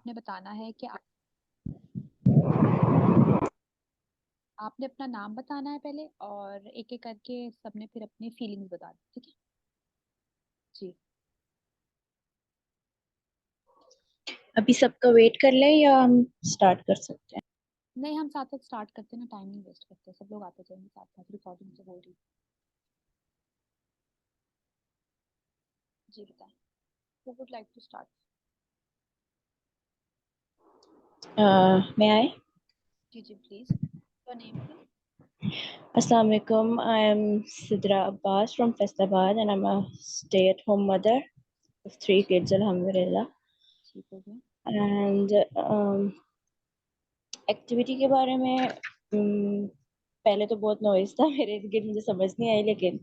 आपने बताना है कि आपने अपना नाम बताना है पहले, और एक एक करके सबने फिर अपनी फीलिंग्स बता दी, ठीक है जी। अभी सबका वेट कर लें या हम स्टार्ट कर सकते हैं? नहीं, हम साथ साथ स्टार्ट करते हैं ना, टाइम नहीं वेस्ट करते, सब लोग आते जाएंगे साथ साथ, रिकॉर्डिंग से बोल रही हूँ। जी बताएं, who would like to start? मैं आए? जी जी please, your name please. Assalamu alaikum. I am Sidra Abbas from Faistabad and I'm a stay-at-home mother of 3 kids, alhamdulillah. ठीक हो गया। And एक्टिविटी के बारे में पहले तो बहुत नॉइज था मेरे इर्द गिर्द, मुझे समझ नहीं आई, लेकिन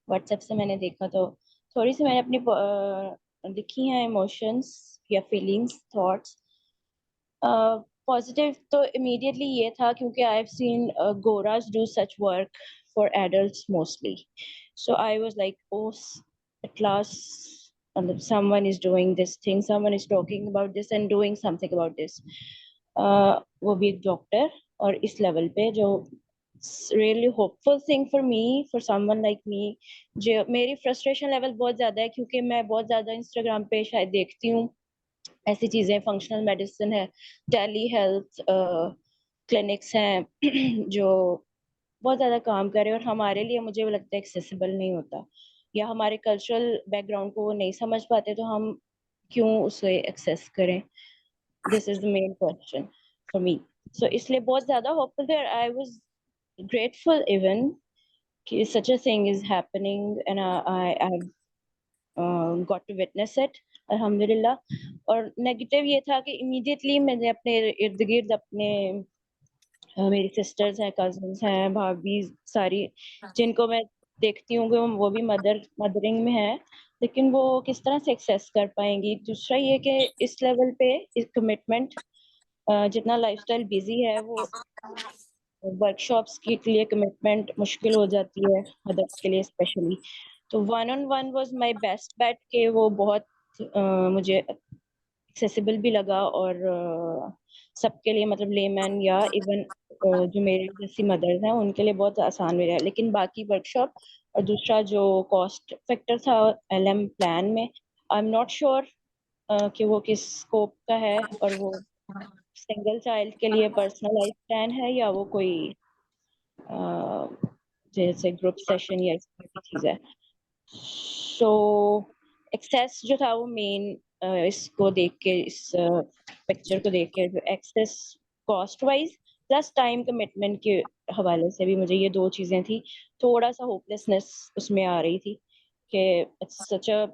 व्हाट्सएप से मैंने देखा तो थोड़ी सी मैंने अपनी लिखी हैं इमोशंस या फीलिंग्स, थॉट्स। पॉजिटिव तो इमीडिएटली ये था क्योंकि I have seen Goraj do such work for adults mostly, so I was like oh at last, मतलब someone is doing this thing, someone is talking about this and doing something about this. वो भी एक doctor, और इस level पे जो really hopeful thing for me, for someone like me. जो मेरी फ्रस्ट्रेशन लेवल बहुत ज्यादा है क्योंकि मैं बहुत ज्यादा इंस्टाग्राम पे शायद देखती हूँ ऐसी चीजें, फंक्शनल मेडिसिन है, टेली हेल्थ क्लिनिक्स हैं जो बहुत ज्यादा काम कर रहे हैं और हमारे लिए मुझे वो लगता है एक्सेसिबल नहीं होता, या हमारे कल्चरल बैकग्राउंड को वो नहीं समझ पाते, तो हम क्यों उसे एक्सेस करें? This is the main question for me. So इसलिए बहुत ज्यादा होपफुल थे, आई वाज grateful even कि such a thing is happening and I got to witness it, अल्हम्दुलिल्लाह। और नेगेटिव ये था कि इमीडिएटली मैंने अपने इर्द गिर्द अपने मेरी सिस्टर्स हैं, कजन्स हैं, भाभी सारी, जिनको मैं देखती हूँ कि वो भी मदरिंग में है, लेकिन वो किस तरह से एक्सेस कर पाएंगी। दूसरा ये कि इस लेवल पे इस कमिटमेंट, जितना लाइफस्टाइल बिजी है, वो वर्कशॉप्स के लिए कमिटमेंट मुश्किल हो जाती है मदर्स के लिए स्पेशली। तो one on one was my best bet के वो बहुत मुझे एक्सेसिबल भी लगा, और सबके लिए, मतलब लेमैन या इवन जो मेरे जैसी मदर्स हैं उनके लिए बहुत आसान भी रहा। लेकिन बाकी वर्कशॉप और दूसरा जो कॉस्ट फैक्टर था एलएम प्लान में, आई एम नॉट श्योर कि वो किस स्कोप का है, और वो सिंगल चाइल्ड के लिए पर्सनलाइज प्लान है या वो कोई जैसे ग्रुप सेशन या इस तरह की चीज है। सो एक्सेस जो था वो मेन, इसको देख के, इस पिक्चर को देख के, जो excess cost wise plus time commitment के हवाले से भी मुझे ये दो चीजें थी, थोड़ा सा होपलेसनेस उसमें आ रही थी कि it's such a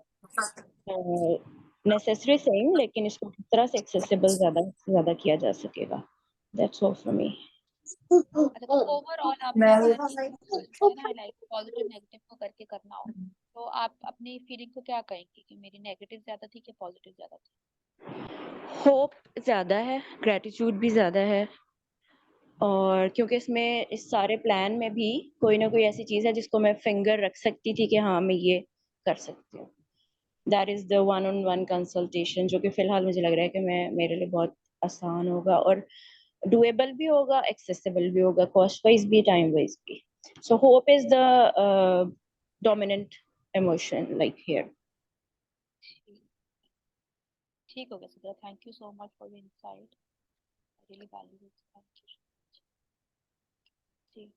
necessary thing, लेकिन इसको किस तरह से एक्सेसिबल ज्यादा से ज्यादा किया जा सकेगा। That's all for me. अच्छा, तो ओवरऑल आपने अगर है ना, लाइक पॉजिटिव नेगेटिव को करके करना हो, तो आप अपनी फीलिंग को क्या कहेंगे कि मेरी नेगेटिव ज्यादा थी कि पॉजिटिव ज्यादा थी? होप ज्यादा है, ग्रेटिट्यूड भी ज्यादा है, और क्योंकि इसमें इस सारे प्लान में भी कोई ना कोई ऐसी चीज है जिसको मैं फिंगर रख सकती थी कि हाँ मैं ये कर सकती हूँ। That is the one on one consultation, जो कि फिलहाल मुझे लग रहा है कि मैं मेरे लिए बहुत आसान होगा और डुएबल भी होगा, एक्सेसिबल भी होगा, कॉस्ट वाइज भी, टाइम वाइज भी। So hope is the dominant emotion like here. ठीक, ठीक हो गया Sidra, thank you so much for the insight, I really value it, thank you जी।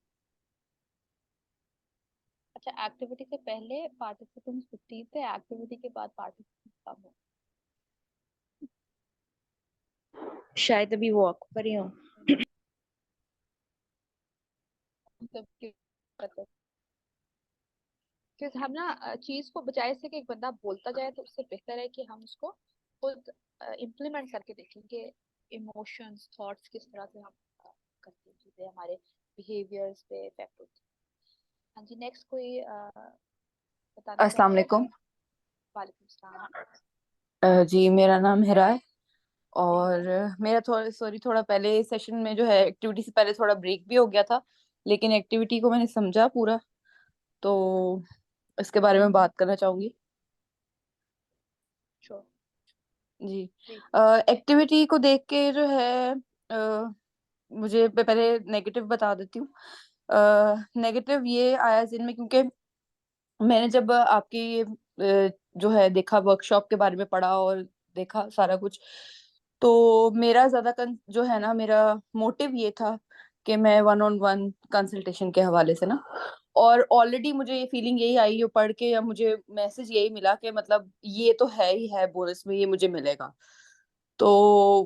अच्छा, एक्टिविटी से पहले पार्टिसिपेंट्स 15 थे, एक्टिविटी के बाद पार्टिसिपेंट्स कम हो। शायद अभी वॉक पर ही हूँ। मतलब कि हम ना चीज को बजाय से कि एक बंदा बोलता जाए, तो उससे बेहतर है कि हम उसको खुद इम्प्लीमेंट करके देखेंगे। इमोशंस, थॉट्स किस तरह से हम करते हैं, चीजें हमारे बिहेवियर्स पे इफेक्ट होती है। हाँ जी, नेक्स्ट कोई बताना अस्सलाम चाहेगा? वालेकुम। वालेकुम सलाम। जी मेरा नाम हिरा है। जी और मेरा थोड़ा पहले सेशन में जो है एक्टिविटी से पहले थोड़ा ब्रेक भी हो गया था, लेकिन एक्टिविटी को मैंने समझा पूरा, तो इसके बारे में बात करना चाहूंगी। श्योर। जी जी एक्टिविटी को देख के जो है मुझे पहले नेगेटिव बता देती हूँ। नेगेटिव ये आया जिनमें, क्योंकि मैंने जब आपकी ये जो है देखा, वर्कशॉप के बारे में पढ़ा और देखा सारा कुछ, तो मेरा ज्यादा जो है ना, मेरा मोटिव ये था कि मैं वन ऑन वन कंसल्टेशन के हवाले से ना, और ऑलरेडी मुझे ये फीलिंग यही आई है पढ़ के, या मुझे मैसेज यही मिला कि मतलब ये तो है ही है, बोनस में ये मुझे मिलेगा। तो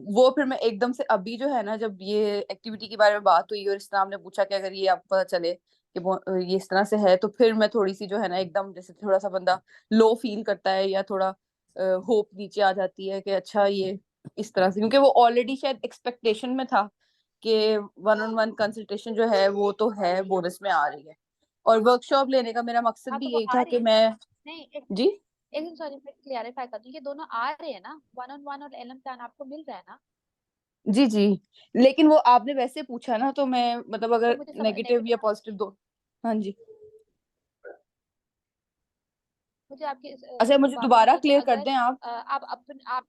वो फिर मैं एकदम से अभी जो है ना, जब ये एक्टिविटी के बारे में बात हुई और इस तरह आपने पूछा कि अगर ये आपको पता चले कि ये इस तरह से है, तो फिर मैं थोड़ी सी जो है ना, एकदम जैसे थोड़ा सा बंदा लो फील करता है, या थोड़ा होप नीचे आ जाती है कि अच्छा ये इस तरह से, क्योंकि वो ऑलरेडी शायद एक्सपेक्टेशन में था कि वन ऑन वन कंसल्टेशन जो है वो तो है, बोनस में आ रही है। और वर्कशॉप लेने का मेरा मकसद हाँ, भी तो वो यही आ था रही कि है। मैं नहीं, जी एक दिन सॉरी, मैं क्लियरिफाई कर दूं, ये दोनों आ रहे हैं ना, वन ऑन वन और एलएम प्लान आपको मिल रहा है ना? जी जी, लेकिन वो आपने वैसे पूछा ना, तो मैं मतलब तो अगर मुझे नेगेटिव या पॉजिटिव दो। हाँ जी, मुझे आपकी अच्छा इस मुझे बात से दोबारा मतलब कि क्लियर कर अगर दें आप। आप अपन आप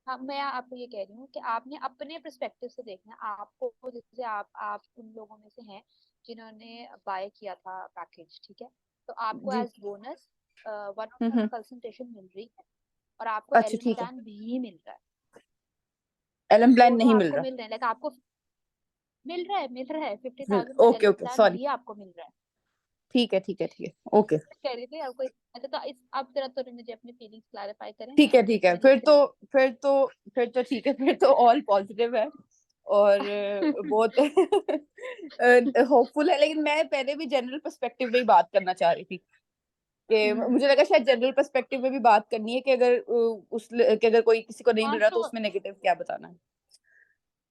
हाँ, मैं आपको ये कह रही हूँ कि आपने अपने पर्सपेक्टिव से देखना है। आपको जैसे आप उन लोगों में से हैं जिन्होंने बाय किया था पैकेज, ठीक है? तो आपको जी as bonus one on one hmm. Consultation मिल रही है, और आपको अच्छा एलएम ठीक है, प्लान भी मिल रहा है। एलएम प्लान दोनों नहीं मिल आपको रहा। मिल रहे हैं, लाइक आपको मिल रहा है 50,000 का okay LM okay plan sorry, भी आपको मिल रहा है। ठीक है ठीक है ठीक है ओके। कह रही थी आपको अच्छा, तो इस आप जरा तो मुझे अपनी फीलिंग्स क्लैरिफाई करें, ठीक है मैं लिख रही फिर तो ठीक है, फिर तो ऑल पॉजिटिव है और हूँ। बहुत होपफुल है। लेकिन मैं पहले भी जनरल पर्सपेक्टिव में ही बात करना चाह रही थी कि मुझे लगा शायद जनरल पर्सपेक्टिव में भी बात करनी है कि अगर कि अगर कोई किसी को नहीं हाँ, मिल रहा तो तो उसमें नेगेटिव क्या बताना है।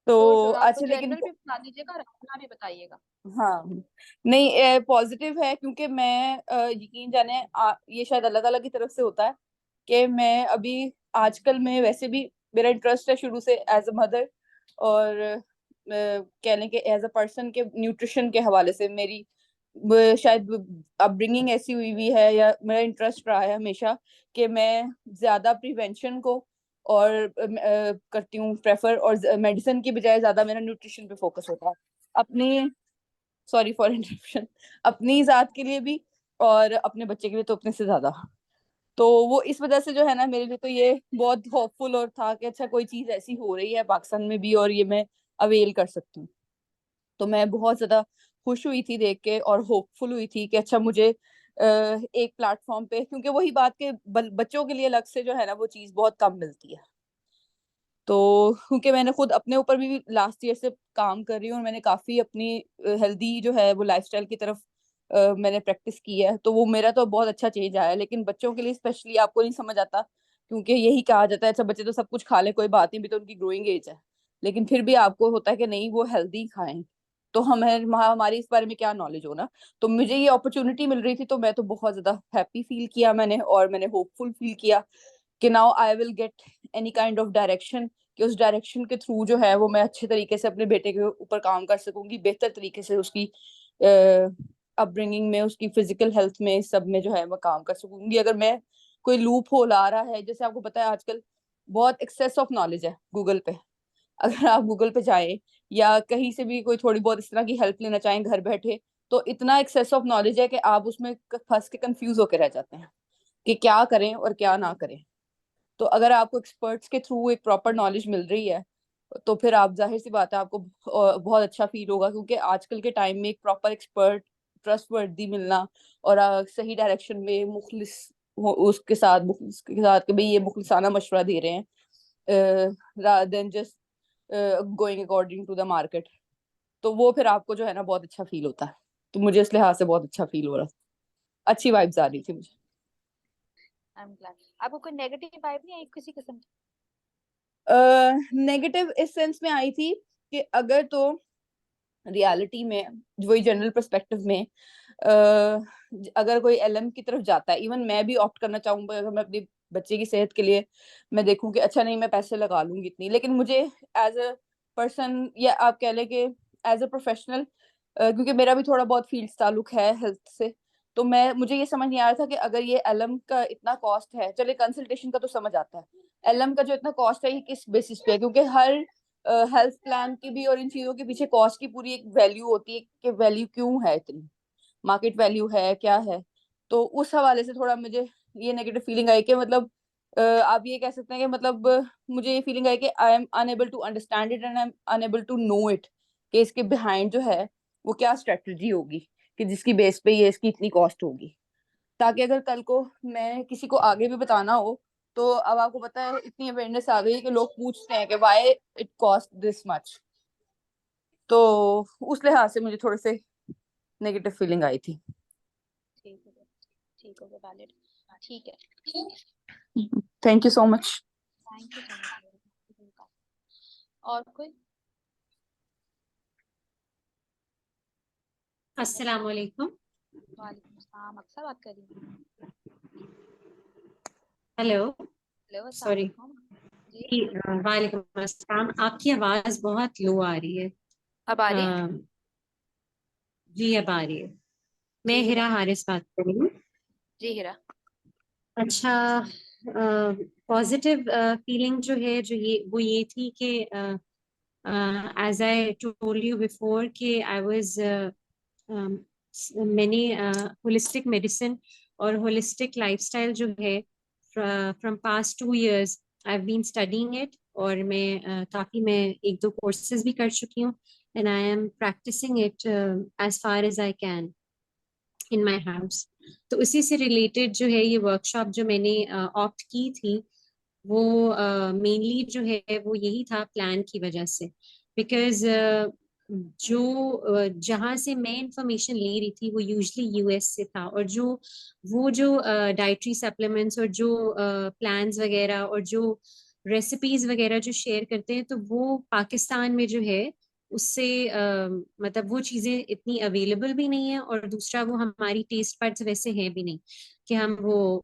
तो श्योर आप अच्छा लेकिन जनरल भी बता दीजिएगा और अपना भी बताइएगा। हाँ नहीं पॉजिटिव है, क्योंकि मैं यकीन जाने ये शायद अलग अलग की तरफ से होता है कि मैं अभी आजकल में वैसे भी मेरा इंटरेस्ट है शुरू से एज अ मदर, और कह लें कि एज अ पर्सन के न्यूट्रिशन के हवाले से मेरी शायद अपब्रिंगिंग ऐसी हुई हुई है, या मेरा इंटरेस्ट रहा है हमेशा कि मैं ज्यादा प्रिवेंशन को और करती हूँ प्रेफर, और मेडिसिन की बजाय ज्यादा मेरा न्यूट्रिशन पे फोकस होता है अपनी, सॉरी फॉर इंटरप्शन, अपनी जात के लिए भी और अपने बच्चे के लिए तो अपने से ज्यादा। तो वो इस वजह से जो है ना, मेरे लिए तो ये बहुत होपफुल और था कि अच्छा कोई चीज ऐसी हो रही है पाकिस्तान में भी और ये मैं अवेल कर सकती हूँ। तो मैं बहुत ज्यादा खुश हुई थी देख के, और होपफुल हुई थी कि अच्छा मुझे एक प्लेटफॉर्म पे, क्योंकि वही बात के बच्चों के लिए अलग से जो है ना वो चीज बहुत कम मिलती है। तो क्योंकि मैंने खुद अपने ऊपर भी लास्ट ईयर से काम कर रही हूँ, और मैंने काफी अपनी हेल्दी जो है वो लाइफस्टाइल की तरफ मैंने प्रैक्टिस की है, तो वो मेरा तो बहुत अच्छा चेंज आया है। लेकिन बच्चों के लिए स्पेशली आपको नहीं समझ आता, क्योंकि यही कहा जाता है अच्छा बच्चे तो सब कुछ खा ले कोई बात नहीं, भी तो उनकी ग्रोइंग एज है। लेकिन फिर भी आपको होता है कि नहीं वो हेल्दी खाएं। तो हमें हमारी इस बारे में क्या नॉलेज हो ना, तो मुझे ये अपॉर्चुनिटी मिल रही थी, तो मैं तो बहुत ज्यादा हैप्पी फील किया मैंने, और मैंने होपफुल फील किया कि now I will get any kind of direction, कि उस डायरेक्शन के थ्रू जो है वो मैं अच्छे तरीके से अपने बेटे के ऊपर काम कर सकूंगी, बेहतर तरीके से उसकी अपब्रिंगिंग में, उसकी फिजिकल हेल्थ में, सब में जो है मैं काम कर सकूंगी। अगर मैं कोई लूप होल आ रहा है, जैसे आपको पता है आजकल बहुत एक्सेस ऑफ नॉलेज है गूगल पे, अगर आप गूगल पे जाएं या कहीं से भी कोई थोड़ी बहुत इस तरह की हेल्प लेना चाहें घर बैठे, तो इतना एक्सेस ऑफ नॉलेज है कि आप उसमें फंस के कंफ्यूज होकर रह जाते हैं कि क्या करें और क्या ना करें। तो अगर आपको एक्सपर्ट्स के थ्रू एक प्रॉपर नॉलेज मिल रही है, तो फिर आप जाहिर सी बात है आपको बहुत अच्छा फील होगा, क्योंकि आजकल के टाइम में एक प्रॉपर एक्सपर्ट ट्रस्टवर्दी मिलना, और सही डायरेक्शन में मुखलिस उसके साथ, मुखलिस के साथ कि भाई ये मुखलिसाना मशवरा दे रहे हैं rather then just going according to the market, तो वो फिर आपको जो है ना बहुत अच्छा फील होता है। तो मुझे इस लिहाज से बहुत अच्छा फील हो रहा, अच्छी वाइब्स आ रही थी मुझे। I am glad. आपको कोई नेगेटिव वाइब नहीं आई किसी किस्म की? नेगेटिव इस सेंस में आई थी कि अगर तो रियलिटी में, वही जनरल पर्सपेक्टिव में, अगर कोई एलएम की तरफ जाता है, इवन मैं भी ऑप्ट करना चाहूंगा अगर मैं अपनी बच्चे की सेहत के लिए मैं देखूं कि अच्छा नहीं मैं पैसे लगा लूंगी इतनी, लेकिन मुझे एज अ पर्सन, या आप कह लें कि एज अ प्रोफेशनल, क्योंकि मेरा भी थोड़ा बहुत फील्ड ताल्लुक है हेल्थ से, तो मुझे ये समझ नहीं आ रहा था कि अगर ये एलएम का इतना कॉस्ट है, चले कंसल्टेशन का तो समझ आता है, एलएम का जो इतना कॉस्ट है ये किस बेसिस पे है, क्योंकि हर हेल्थ प्लान की भी और इन चीजों के पीछे कॉस्ट की पूरी एक वैल्यू होती है कि वैल्यू क्यों है, इतनी मार्केट वैल्यू है क्या है। तो उस हवाले से थोड़ा मुझे ये नेगेटिव फीलिंग आई कि मतलब आप ये कह सकते हैं कि मतलब मुझे ये फीलिंग आई कि I am unable to understand it and I am unable to know it, कि इसके बिहाइंड जो है वो क्या स्ट्रेटजी होगी कि जिसकी बेस पे ये इसकी इतनी कॉस्ट होगी, ताकि अगर कल को मैं किसी को आगे भी बताना हो तो अब आपको पता है इतनी अवेयरनेस आ गई है कि लोग पूछते हैं कि why it cost this much. तो उस लिहाज से मुझे थोड़े से नेगेटिव फीलिंग आई थी। ठीक हो गया, ठीक हो गया, वैलिड, ठीक है। Thank you so much. Thank you so much. और कोई? अस्सलाम वालेकुम। वालेकुम अस्सलाम, अक्सर बात कर रही हूँ। हेलो, हेलो, अस्सलाम सॉरी। वालेकुम। जी, जी, वालेकुम अस्सलाम। आपकी आवाज बहुत लो आ रही है। अब आ रही है? अ, जी अब आ रही है। मैं जी हिरा हिरा। हारिस बात कर रही हूँ। जी हिरा। अच्छा, पॉजिटिव फीलिंग जो है जो ये थी कि as I told you before कि आई वाज मैंने होलिस्टिक मेडिसिन और होलिस्टिक लाइफस्टाइल जो है from past 2 years I have been studying it, और मैं काफी मैं एक दो कोर्सेज भी कर चुकी हूँ, and I am practising it as far as I can in my house. तो उसी से रिलेटेड जो है ये वर्कशॉप जो मैंने ऑप्ट की थी, वो मेनली जो है वो यही था प्लान की वजह से, बिकॉज जहाँ से मैं इंफॉर्मेशन ले रही थी वो यूजली यूएस से था, और जो डाइटरी सप्लीमेंट्स और जो प्लान्स वगैरह और जो रेसिपीज वगैरह जो शेयर करते हैं, तो वो पाकिस्तान में जो है उससे मतलब वो चीज़ें इतनी अवेलेबल भी नहीं है, और दूसरा वो हमारी टेस्ट बड्स वैसे हैं भी नहीं कि हम वो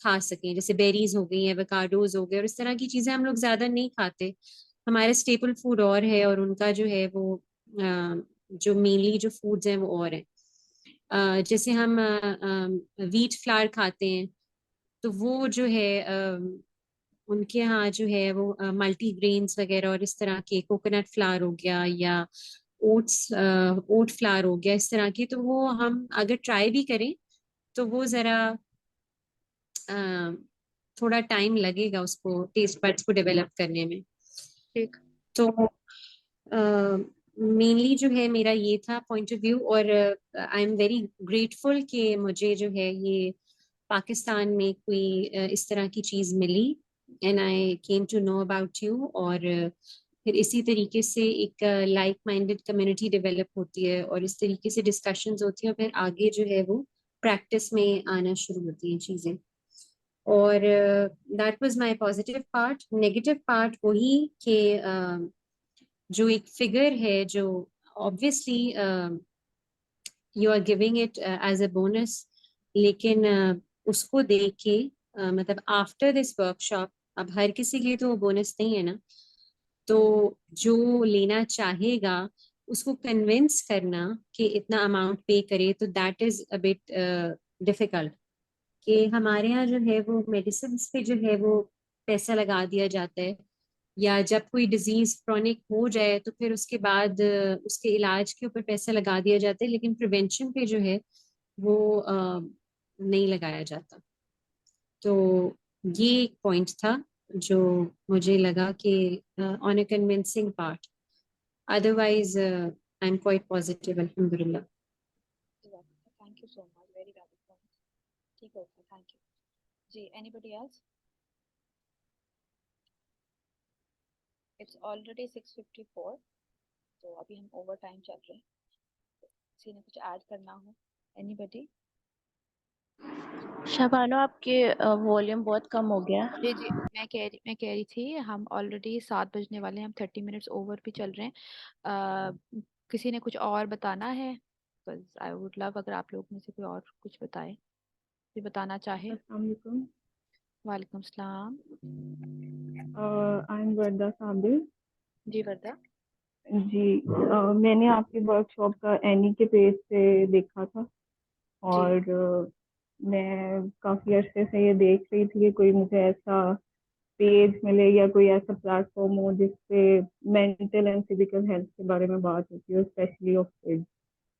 खा सकें। जैसे बेरीज हो गई, एवोकाडोज हो गए, और इस तरह की चीजें हम लोग ज्यादा नहीं खाते। हमारे स्टेपल फूड और है, और उनका जो है वो जो मेनली जो फूड्स हैं वो और है। जैसे हम व्हीट फ्लावर खाते हैं, तो वो जो है उनके यहाँ जो है वो मल्टी ग्रेन्स वगैरह और इस तरह के, कोकोनट फ्लावर हो गया या ओट फ्लावर हो गया, इस तरह की, तो वो हम अगर ट्राई भी करें तो वो जरा थोड़ा टाइम लगेगा उसको टेस्ट बड्स को डेवलप करने में। ठीक। तो मेनली जो है मेरा ये था पॉइंट ऑफ व्यू, और आई एम वेरी ग्रेटफुल कि मुझे जो है ये पाकिस्तान में कोई इस तरह की चीज़ मिली, and I came to know about you. और फिर इसी तरीके से एक लाइक माइंडेड कम्युनिटी डेवलप होती है, और इस तरीके से डिस्कशंस होती हैं, और फिर आगे जो है वो प्रैक्टिस में आना शुरू होती हैं चीज़ें। और that was my positive part. Negative part वही कि जो एक फिगर है जो obviously you are giving it as a bonus, लेकिन उसको देख के मतलब आफ्टर दिस वर्कशॉप, अब हर किसी के लिए तो वो बोनस नहीं है ना, तो जो लेना चाहेगा उसको कन्विंस करना कि इतना अमाउंट पे करे, तो that is a bit difficult. कि हमारे यहाँ जो है वो मेडिसिन पे जो है वो पैसा लगा दिया जाता है, या जब कोई डिजीज क्रॉनिक हो जाए तो फिर उसके बाद उसके इलाज के ऊपर पैसा लगा दिया जाता है, लेकिन प्रिवेंशन पे जो है वो नहीं लगाया जाता। तो ये एक पॉइंट था जो मुझे लगा कि on a convincing part, otherwise I am quite positive, अल्हम्दुलिल्लाह। Thank you so much, very valid point. ठीक हो गया, थैंक यू। जी, एनीबॉडी एल्स? इट्स ऑलरेडी 6:54, तो अभी हम ओवर टाइम चल रहे हैं। किसी ने कुछ ऐड करना हो? एनीबॉडी? शबानो, आपके वॉल्यूम बहुत कम हो गया। जी जी, मैं कह रही थी हम ऑलरेडी 7 बजने वाले हैं, हम 30 मिनट्स ओवर भी चल रहे हैं। किसी ने कुछ और बताना है? आई वुड लव अगर आप लोग में से कोई और कुछ बताए, कोई बताना चाहे। Assalamualaikum. वालेकुम सलाम। I'm वर्दा साबिर। जी वर्दा। जी, मैंने आपके वर्कशॉप का एनी के पेज से देखा था। और मैं काफ़ी अरसे से ये देख रही थी कि कोई मुझे ऐसा पेज मिले या कोई ऐसा प्लेटफॉर्म हो जिसपे मेंटल एंड फिजिकल हेल्थ के बारे में बात होती है, specially of kids.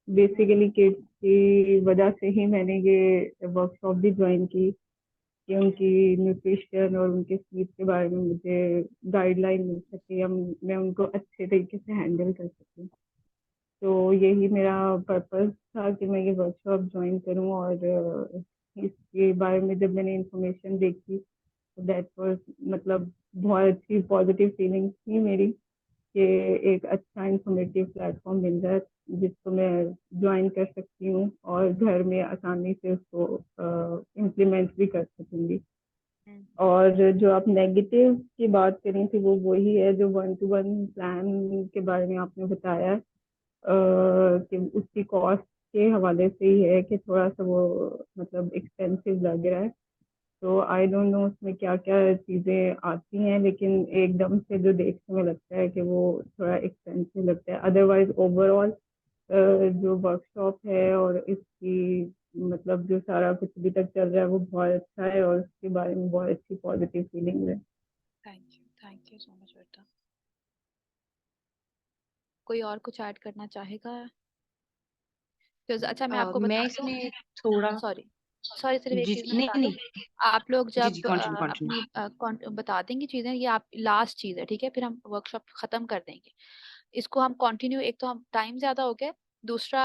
Basically kids की वजह से ही मैंने ये वर्कशॉप भी ज्वाइन की कि उनकी न्यूट्रिशन और उनके स्लीप के बारे में मुझे गाइडलाइन मिल सके या मैं उनको अच्छे तरीके से हैंडल कर सकूँ। तो यही मेरा पर्पस था कि मैं ये वर्कशॉप ज्वाइन करूँ। और इसके बारे में जब मैंने इंफॉर्मेशन देखी तो दैट वाज मतलब बहुत अच्छी पॉजिटिव फीलिंग थी मेरी कि एक अच्छा इंफॉर्मेटिव प्लेटफॉर्म मिल रहा है जिसको मैं ज्वाइन कर सकती हूँ और घर में आसानी से उसको इम्प्लीमेंट भी कर सकूँगी। और जो आप नेगेटिव की बात करी थी वो वही है जो 1-to-1 प्लान के बारे में आपने बताया है, कि उसकी कॉस्ट के हवाले से ही है कि थोड़ा सा वो मतलब एक्सपेंसिव लग रहा है। तो आई डोंट नो उसमें क्या क्या चीज़ें आती हैं, लेकिन एकदम से जो देखने में लगता है कि वो थोड़ा एक्सपेंसिव लगता है। अदरवाइज ओवरऑल जो वर्कशॉप है और इसकी मतलब जो सारा कुछ अभी तक चल रहा है वो बहुत अच्छा है और उसके बारे में बहुत अच्छी पॉजिटिव फीलिंग है। थैंक यू सो मच बेटा। कोई और कुछ ऐड करना चाहेगा? अच्छा मैं आपको मैं बता दूं, इसमें थोड़ा सॉरी सॉरी सिर्फ एक जी चीज जी मैं नहीं बता दूं, नहीं आप लोग जी जी जब कंटिन्यू अपनी बता देंगे चीजें, ये आप लास्ट चीज है, ठीक है? फिर हम वर्कशॉप खत्म कर देंगे। इसको हम कंटिन्यू, एक तो हम टाइम ज्यादा हो गया, दूसरा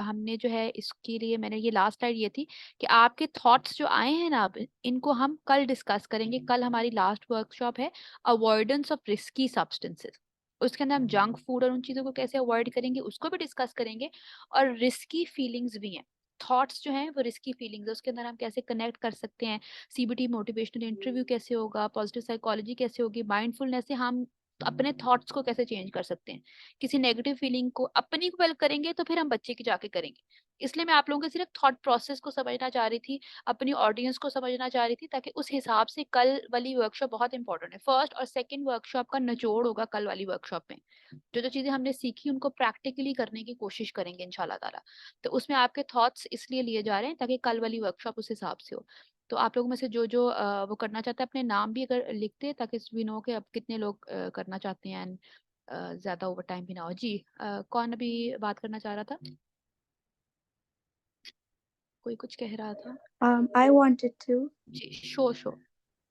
हमने जो है इसके लिए मैंने ये लास्ट स्लाइड ये थी कि आपके थॉट्स जो आए हैं ना, अब इनको हम कल डिस्कस करेंगे। कल हमारी लास्ट वर्कशॉप है अवॉइडेंस ऑफ रिस्की सब्सटेंसेस। उसके अंदर हम जंक फूड और उन चीज़ों को कैसे अवॉइड करेंगे उसको भी डिस्कस करेंगे। और रिस्की फीलिंग्स भी हैं, थॉट्स जो हैं वो रिस्की फीलिंग्स है, उसके अंदर हम कैसे कनेक्ट कर सकते हैं। सीबीटी मोटिवेशनल इंटरव्यू कैसे होगा, पॉजिटिव साइकोलॉजी कैसे होगी, माइंडफुलनेस से हम अपने थॉट्स को कैसे चेंज कर सकते हैं। किसी नेगेटिव फीलिंग को अपनी को वेल करेंगे तो फिर हम बच्चे की जाके करेंगे। इसलिए मैं आप लोगों के सिर्फ थॉट प्रोसेस को समझना चाह रही थी, अपनी ऑडियंस को समझना चाह रही थी, ताकि उस हिसाब से कल वाली वर्कशॉप बहुत इंपॉर्टेंट है। फर्स्ट और सेकंड वर्कशॉप का निचोड़ होगा कल वाली वर्कशॉप में। जो जो चीजें हमने सीखी उनको प्रैक्टिकली करने की कोशिश करेंगे इंशाल्लाह ताला। तो उसमें आपके थॉट्स इसलिए लिए जा रहे हैं ताकि कल वाली वर्कशॉप उस हिसाब से हो। तो आप लोगों में से जो जो वो करना चाहते हैं अपने नाम भी अगर लिखते हैं ताकि वी नो कि अब कितने लोग करना चाहते हैं, ज्यादा ओवर टाइम भी ना हो। जी कौन अभी बात करना चाह रहा था? कोई कुछ कह रहा था? I wanted to. जी शो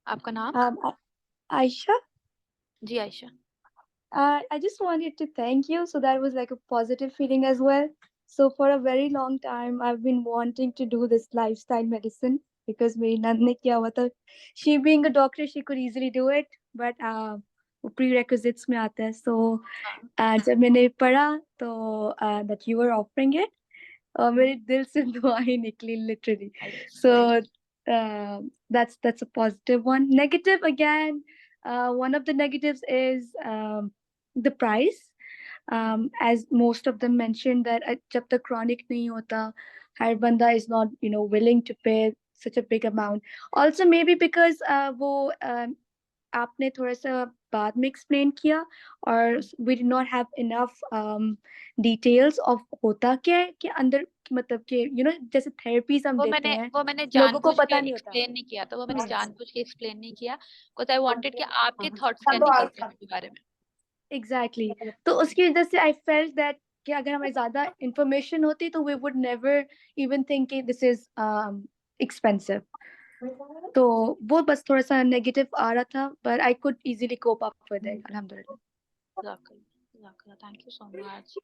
आपका नाम? Aisha, ji Ayesha. I just wanted to thank you. So that was like a positive feeling as well. So for a very long time, I've been wanting to do this lifestyle medicine because मेरी नंद ने किया हुआ था. She being a doctor, she could easily do it, but वो prerequisites में आता है. So जब मैंने पढ़ा तो that you were offering it, मेरे दिल से दुआएं निकली literally. So that's a positive one. Negative again, one of the negatives is the price. As most of them mentioned that जब तक chronic नहीं होता, हर बंदा is not willing to pay such a big amount. Also maybe because वो आपने थोड़ा सा बाद में एक्सप्लेन किया और we did not have enough details of होता क्या है कि अंदर मतलब कि जैसे थेरेपीज हम देते हैं वो मैंने लोगों को जानबूझ के पता नहीं होता. एक्सप्लेन नहीं किया था, वो मैंने Yes. जानबूझ के एक्सप्लेन नहीं किया बिकॉज़ आई वांटेड कि आपके थॉट्स क्या निकलते हैं इसके बारे में। Exactly. तो उसकी वजह से I felt that कि अगर हमें ज्यादा information होती तो we would never even think कि this is expensive. तो वो बस थोड़ा सा नेगेटिव आ रहा था, but I could easily cope up with it. अल्हम्दुलिल्लाह. जज़ाकल्लाह, thank you so much,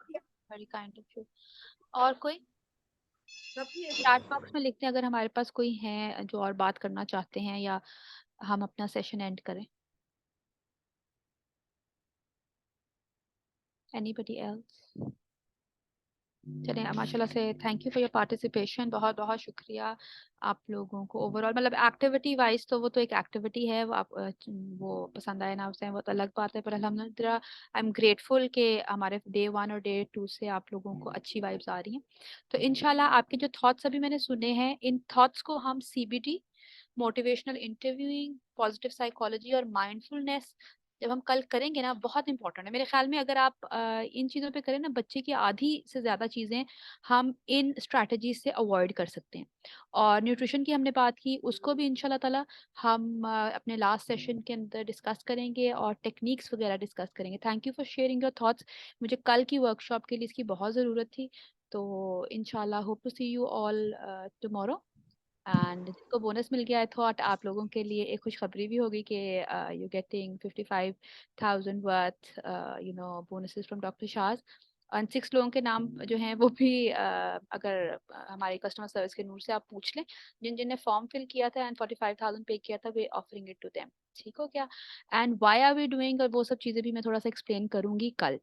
very kind of you. और कोई चैट बॉक्स में लिखते हैं अगर हमारे पास कोई है जो और बात करना चाहते हैं या हम अपना सेशन एंड करें। Anybody else? चलें माशाल्लाह से thank you for your participation, बहुत बहुत शुक्रिया आप लोगों को। ओवरऑल मतलब एक्टिविटी वाइज तो वो तो एक एक्टिविटी है, वो आप वो पसंद आए ना उसे वो तो अलग बात है, पर अल्हम्दुलिल्लाह आई एम ग्रेटफुल कि हमारे डे 1 और डे 2 से आप लोगों को अच्छी वाइब्स आ रही हैं। तो इंशाल्लाह आपके जो थॉट्स अभी मैंने सुने हैं इन थॉट्स को हम CBT, motivational interviewing, positive psychology और माइंडफुलनेस जब हम कल करेंगे ना, बहुत इंपॉर्टेंट है मेरे ख्याल में। अगर आप इन चीज़ों पे करें ना, बच्चे की आधी से ज़्यादा चीज़ें हम इन स्ट्रैटेजी से अवॉइड कर सकते हैं। और न्यूट्रिशन की हमने बात की, उसको भी इंशाल्लाह ताला हम अपने लास्ट सेशन के अंदर डिस्कस करेंगे और टेक्निक्स वगैरह डिस्कस करेंगे। Thank you for sharing your thoughts. मुझे कल की वर्कशॉप के लिए इसकी बहुत ज़रूरत थी। तो इंशाल्लाह hope to see you all tomorrow. And जिसको बोनस मिल गया, आई थॉट आप लोगों के लिए एक खुशखबरी भी होगी कि you getting 55,000 worth bonuses from doctor Shaz. और 6 लोगों के नाम जो हैं वो भी अगर हमारे कस्टमर सर्विस के नूर से आप पूछ लें, जिन जिन ने फॉर्म फिल किया था एंड 45,000 पे किया था, they offering it to them. ठीक हो क्या? And why are we doing, और वो सब चीज़ें भी मैं थोड़ा सा एक्सप्लेन करूंगी कल।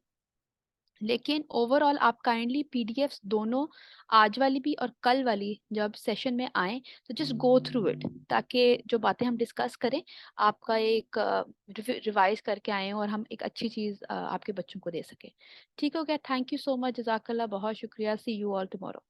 लेकिन ओवरऑल आप काइंडली पीडीएफ्स दोनों, आज वाली भी और कल वाली, जब सेशन में आए तो जस्ट गो थ्रू इट, ताकि जो बातें हम डिस्कस करें आपका एक रिवाइज करके आए और हम एक अच्छी चीज़ आपके बच्चों को दे सके। ठीक हो गया? थैंक यू सो मच, जज़ाकल्लाह, बहुत शुक्रिया। सी यू ऑल टुमारो।